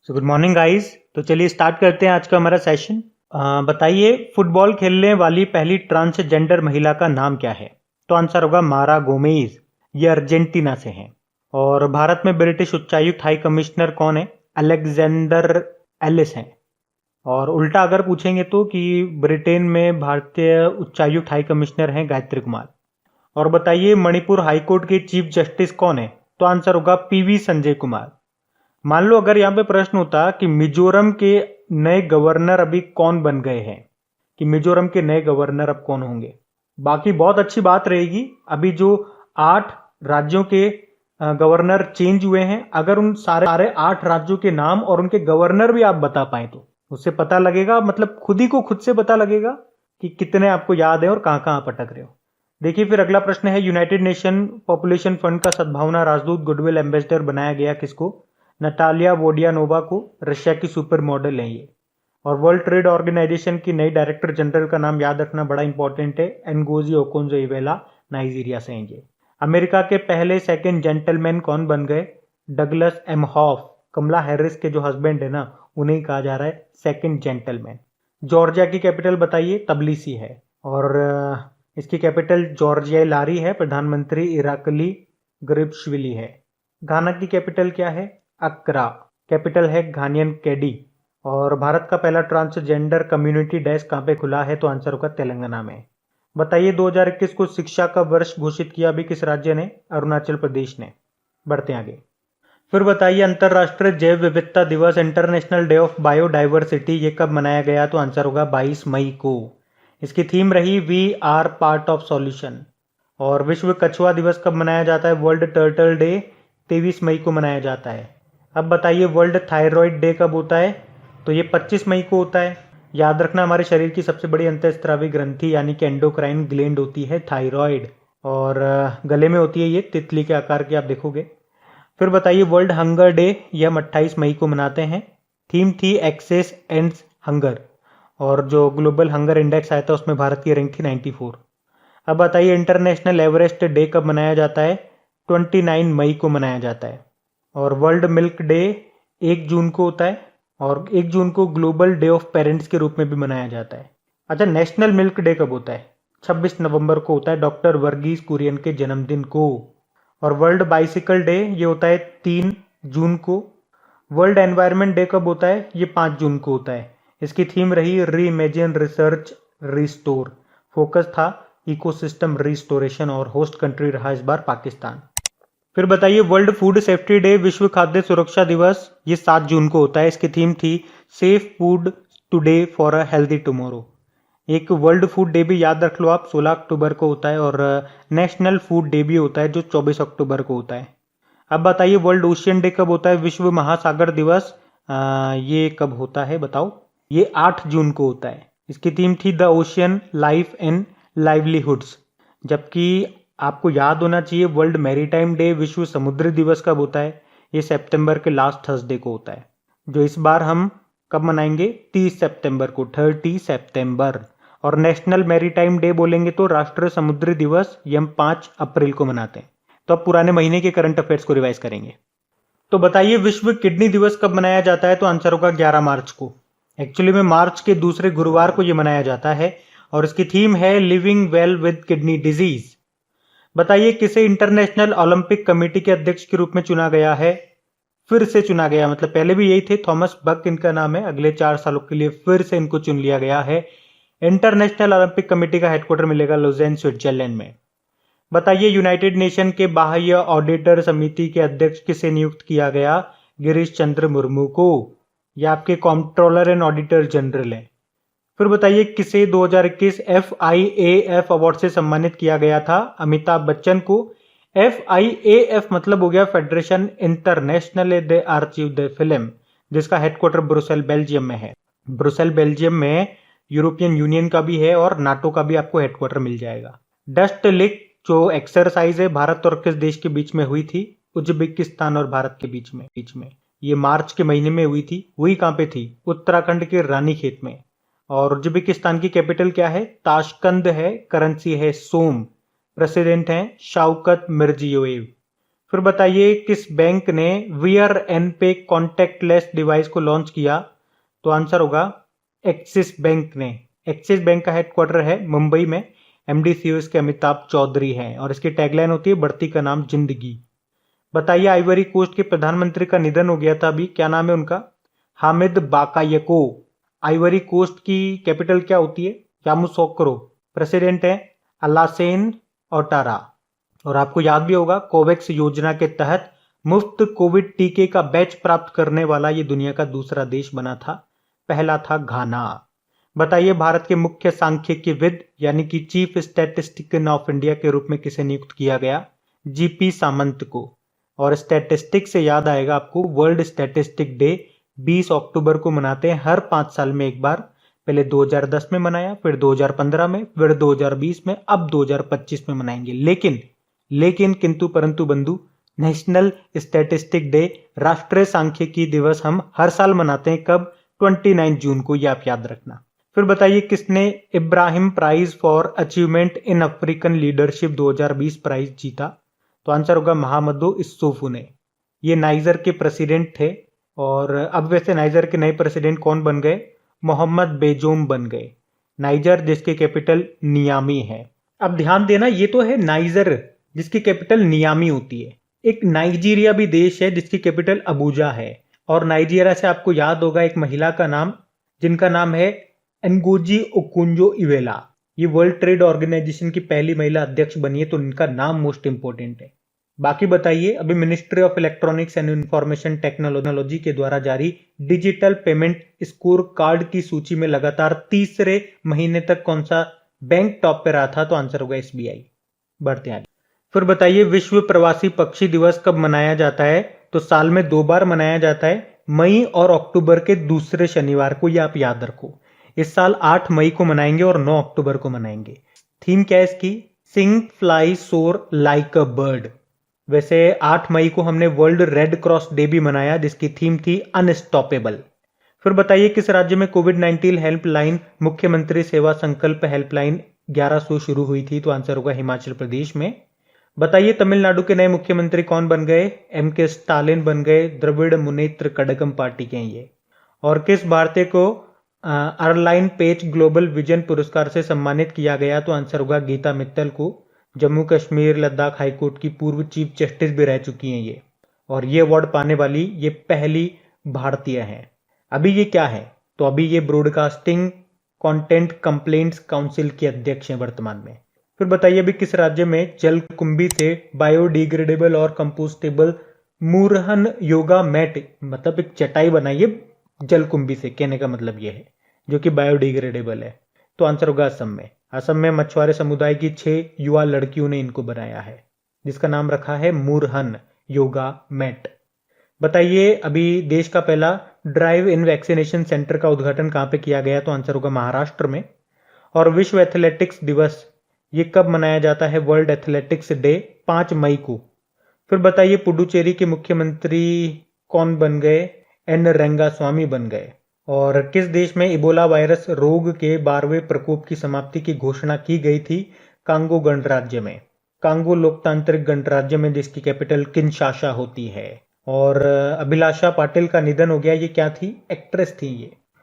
So good morning guys. तो चलिए start करते हैं आज का हमारा सेशन। बताइए फुटबॉल खेलने वाली पहली ट्रांसजेंडर महिला का नाम क्या है? तो आंसर होगा मारा गोमेज। ये अर्जेंटीना से हैं। और भारत में ब्रिटिश उच्चायुक्त हाई कमिश्नर कौन है? अलेक्जेंडर एलिस हैं। और उल्टा अगर पूछेंगे तो कि ब्रिटेन में भारतीय उच्चायुक्त हाई कमिश्नर हैं गायत्री कुमार। और बताइए मणिपुर हाईकोर्ट के चीफ जस्टिस कौन है? तो आंसर होगा पीवी संजय कुमार। मान लो अगर यहाँ पे प्रश्न होता कि मिजोरम के नए गवर्नर अभी कौन बन गए हैं, कि मिजोरम के नए गवर्नर अब कौन होंगे। बाकी बहुत अच्छी बात रहेगी, अभी जो 8 राज्यों के गवर्नर चेंज हुए हैं, अगर उन सारे 8 राज्यों के नाम और उनके गवर्नर भी आप बता पाए तो उससे पता लगेगा, मतलब खुद ही को खुद से पता लगेगा कि कितने आपको याद है और कहां कहां आप अटक रहे हो। देखिए फिर अगला प्रश्न है, यूनाइटेड नेशन पॉपुलेशन फंड का सद्भावना राजदूत गुडविल एम्बेसडर बनाया गया किसको? नटालिया वोडियानोवा को। रशिया की सुपर मॉडल है ये। और वर्ल्ड ट्रेड ऑर्गेनाइजेशन की नई डायरेक्टर जनरल का नाम याद रखना बड़ा इंपॉर्टेंट है, एनगोजी ओकोंजो-इवेला, नाइजीरिया से हैं ये। अमेरिका के पहले सेकंड जेंटलमैन कौन बन गए? Douglas Emhoff. कमला हैरिस के जो हस्बैंड है ना, उन्हें कहा जा रहा है सेकंड जेंटलमैन। जॉर्जिया की कैपिटल बताइए? तबलिसी है। और इसकी कैपिटल जॉर्जिया लारी है। प्रधानमंत्री इराकली गरिब्शविली है। घाना की कैपिटल क्या है? अक्रा। कैपिटल है घानियन कैडी। और भारत का पहला ट्रांसजेंडर कम्युनिटी डेस्क कहाँ पे खुला है? तो आंसर होगा तेलंगाना में। बताइए 2021 को शिक्षा का वर्ष घोषित किया अभी किस राज्य ने? अरुणाचल प्रदेश ने। बढ़ते आगे। फिर बताइए अंतरराष्ट्रीय जैव विविधता दिवस, इंटरनेशनल डे ऑफ बायोडाइवर्सिटी, ये कब मनाया गया? तो आंसर होगा 22 मई को। इसकी थीम रही we are part of solution. और विश्व कछुआ दिवस कब मनाया जाता है? वर्ल्ड टर्टल डे 23 मई को मनाया जाता है। अब बताइए वर्ल्ड थायराइड डे कब होता है? तो ये 25 मई को होता है। याद रखना हमारे शरीर की सबसे बड़ी अंतःस्रावी ग्रंथि यानी कि एंडोक्राइन ग्लैंड होती है थायराइड। और गले में होती है, ये तितली के आकार की आप देखोगे। फिर बताइए वर्ल्ड हंगर डे, ये हम 28 मई को मनाते हैं। थीम थी एक्सेस एंड्स हंगर। और जो ग्लोबल हंगर इंडेक्स आया था उसमें भारत की रैंक थी 94। अब बताइए इंटरनेशनल एवरेस्ट डे कब मनाया जाता है? 29 मई को मनाया जाता है। और वर्ल्ड मिल्क डे 1 जून को होता है। और 1 जून को ग्लोबल डे ऑफ पेरेंट्स के रूप में भी मनाया जाता है। अच्छा, नेशनल मिल्क डे कब होता है? 26 नवंबर को होता है, डॉक्टर वर्गीस कुरियन के जन्मदिन को। और वर्ल्ड बाइसिकल डे ये होता है 3 जून को। वर्ल्ड एनवायरनमेंट डे कब होता है? ये 5 जून को होता है। इसकी थीम रही री इमेजिन रिसर्च रिस्टोर। फोकस था इकोसिस्टम रिस्टोरेशन और होस्ट कंट्री रहा इस बार पाकिस्तान। फिर बताइए वर्ल्ड फूड सेफ्टी डे, विश्व खाद्य सुरक्षा दिवस, ये 7 जून को होता है। इसकी थीम थी safe food today for a healthy tomorrow. एक वर्ल्ड फूड डे भी याद रख लो आप, 16 अक्टूबर को होता है। और नेशनल फूड डे भी होता है जो 24 अक्टूबर को होता है। अब बताइए वर्ल्ड ओशियन डे कब होता है? विश्व महासागर दिवस ये कब होता है बताओ? ये 8 जून को होता है। इसकी थीम थी the ocean life and livelihoods. जबकि आपको याद होना चाहिए वर्ल्ड मैरीटाइम डे, विश्व समुद्री दिवस कब होता है? ये सितंबर के लास्ट थर्सडे को होता है, जो इस बार हम कब मनाएंगे? 30 सितंबर को, 30 सितंबर। और नेशनल मैरीटाइम डे बोलेंगे तो राष्ट्रीय समुद्री दिवस, ये हम 5 अप्रैल को मनाते हैं। तो अब पुराने महीने के करंट अफेयर्स को रिवाइज करेंगे। तो बताइए विश्व किडनी दिवस कब मनाया जाता है? तो आंसर होगा 11 मार्च को। एक्चुअली में मार्च के दूसरे गुरुवार को यह मनाया जाता है। और इसकी थीम है living well with kidney disease. बताइए किसे इंटरनेशनल ओलंपिक कमेटी के अध्यक्ष के रूप में चुना गया है? फिर से चुना गया, मतलब पहले भी यही थे, थॉमस बक इनका नाम है। अगले 4 सालों के लिए फिर से इनको चुन लिया गया है। इंटरनेशनल ओलंपिक कमेटी का हेडक्वार्टर मिलेगा लुज़ेन, स्विट्जरलैंड में। बताइए यूनाइटेड नेशन के बाह्य ऑडिटर समिति के अध्यक्ष किसे नियुक्त किया गया? गिरीश चंद्र मुर्मू को। यह आपके कंट्रोलर एंड ऑडिटर जनरल है। फिर बताइए किसे 2021 FIAF अवार्ड से सम्मानित किया गया था? अमिताभ बच्चन को। FIAF मतलब हो गया फेडरेशन इंटरनेशनल दे आर्चिव दे फिल्म, जिसका हेडक्वार्टर ब्रुसेल बेल्जियम में है। ब्रुसेल बेल्जियम में यूरोपियन यूनियन का भी है और नाटो का भी आपको हेडक्वार्टर मिल जाएगा। डस्ट लिक जो एक्सरसाइज है भारत और किस देश के बीच में हुई थी? उज्बेकिस्तान और भारत के बीच में। ये मार्च के महीने में हुई थी। हुई कहां पे थी? उत्तराखंड के रानीखेत में। और उज्बेकिस्तान की कैपिटल क्या है? ताशकंद है। करेंसी है सोम। प्रेसिडेंट हैं शौकत मिर्जियोयेव। फिर बताइए किस बैंक ने वीआर एन पे कॉन्टैक्टलेस डिवाइस को लॉन्च किया? तो आंसर होगा एक्सिस बैंक ने। एक्सिस बैंक का हेडक्वार्टर है मुंबई में। एमडी सीईओ इसके अमिताभ चौधरी हैं और इसकी टैगलाइन होती है बढ़ती का नाम जिंदगी। बताइए आइवरी कोस्ट के प्रधानमंत्री का निधन हो गया था अभी, क्या नाम है उनका? हामिद बाकायको। आइवरी कोस्ट की कैपिटल क्या होती है? यामूसोक्रो। प्रेसिडेंट है अलासेन ओटारा। और आपको याद भी होगा कोवैक्स योजना के तहत मुफ्त कोविड टीके का बैच प्राप्त करने वाला ये दुनिया का दूसरा देश बना था। पहला था घाना। बताइए भारत के मुख्य सांख्यिकीविद यानी कि चीफ स्टैटिस्टिशियन ऑफ इंडिया के रूप में किसे नियुक्त किया गया? जीपी सामंत को। और स्टैटिस्टिक्स से याद आएगा आपको वर्ल्ड स्टैटिस्टिक डे 20 अक्टूबर को मनाते हैं हर 5 साल में एक बार। पहले 2010 में मनाया, फिर 2015 में, फिर 2020 में, अब 2025 में मनाएंगे। लेकिन किंतु परंतु बंधु, नेशनल स्टैटिस्टिक डे राष्ट्रीय सांख्यिकी दिवस हम हर साल मनाते हैं। कब? 29 जून को, ये आप याद रखना। फिर बताइए किसने Ibrahim prize for achievement in African leadership 2020 prize जीता? तो आंसर होगा महामदो इस्सोफू ने। ये नाइजर के प्रेसिडेंट थे और अब वैसे नाइजर के नए प्रेसिडेंट कौन बन गए? मोहम्मद बेजोम बन गए। नाइजर जिसकी कैपिटल नियामी है। अब ध्यान देना, ये तो है नाइजर जिसकी कैपिटल नियामी होती है। एक नाइजीरिया भी देश है जिसकी कैपिटल अबूजा है। और नाइजीरिया से आपको याद होगा एक महिला का नाम, जिनका नाम है एनगोजी ओकुंजो इवेला। ये वर्ल्ड ट्रेड ऑर्गेनाइजेशन की पहली महिला अध्यक्ष बनी है, तो इनका नाम मोस्ट इंपोर्टेंट है। बाकी बताइए, अभी ministry of electronics and information technology के द्वारा जारी डिजिटल पेमेंट स्कोर कार्ड की सूची में लगातार तीसरे महीने तक कौन सा बैंक टॉप पे रहा था? तो आंसर होगा एसबीआई। बढ़ते हैं। फिर बताइए विश्व प्रवासी पक्षी दिवस कब मनाया जाता है? तो साल में 2 बार मनाया जाता है, मई और अक्टूबर के दूसरे शनिवार को। ये आप याद रखो। इस साल 8 मई को मनाएंगे और 9 अक्टूबर को मनाएंगे। थीम क्या है इसकी? सिंग फ्लाई सोर लाइक अ बर्ड। वैसे 8 मई को हमने वर्ल्ड रेड क्रॉस डे भी मनाया जिसकी थीम थी अनस्टॉपेबल। फिर बताइए किस राज्य में कोविड-19 हेल्पलाइन मुख्यमंत्री सेवा संकल्प हेल्पलाइन 1100 शुरू हुई थी? तो आंसर होगा हिमाचल प्रदेश में। बताइए तमिलनाडु के नए मुख्यमंत्री कौन बन गए? एमके स्टालिन बन गए। द्रविड़ मुनेत्र कड़गम पार्टी के हैं ये। और किस भारतीय को अर्लाइन पेज ग्लोबल विजन पुरस्कार से सम्मानित किया गया? तो आंसर होगा गीता मित्तल को। जम्मू कश्मीर लद्दाख हाईकोर्ट की पूर्व चीफ जस्टिस भी रह चुकी हैं ये, और ये अवार्ड पाने वाली ये पहली भारतीय हैं। अभी ये क्या है? तो अभी ये ब्रॉडकास्टिंग कंटेंट कंप्लेंट्स काउंसिल की अध्यक्ष हैं वर्तमान में। फिर बताइए अभी किस राज्य में जलकुंभी से बायोडिग्रेडेबल और कंपोस्टेबल मुरहन योगा मैट, मतलब एक चटाई बनाइए जलकुंभी से, कहने का मतलब यह है, जो कि बायोडिग्रेडेबल है। तो आंसर होगा असम में। असम में मछुआरे समुदाय की 6 युवा लड़कियों ने इनको बनाया है, जिसका नाम रखा है मुरहन योगा मैट। बताइए अभी देश का पहला ड्राइव इन वैक्सीनेशन सेंटर का उद्घाटन कहां पे किया गया? तो आंसर होगा महाराष्ट्र में। और विश्व एथलेटिक्स दिवस ये कब मनाया जाता है? वर्ल्ड एथलेटिक्स डे 5 मई को। फिर बताइए पुडुचेरी के मुख्यमंत्री कौन बन गए? एन रंगास्वामी बन गए। और किस देश में इबोला वायरस रोग के 12वें प्रकोप की समाप्ति की घोषणा की गई थी? कांगो गणराज्य में। कांगो लोकतांत्रिक गणराज्य में, जिसकी कैपिटल किनशासा होती है। और अभिलाषा पाटिल का निधन हो गया। ये क्या थी? एक्ट्रेस थी ये।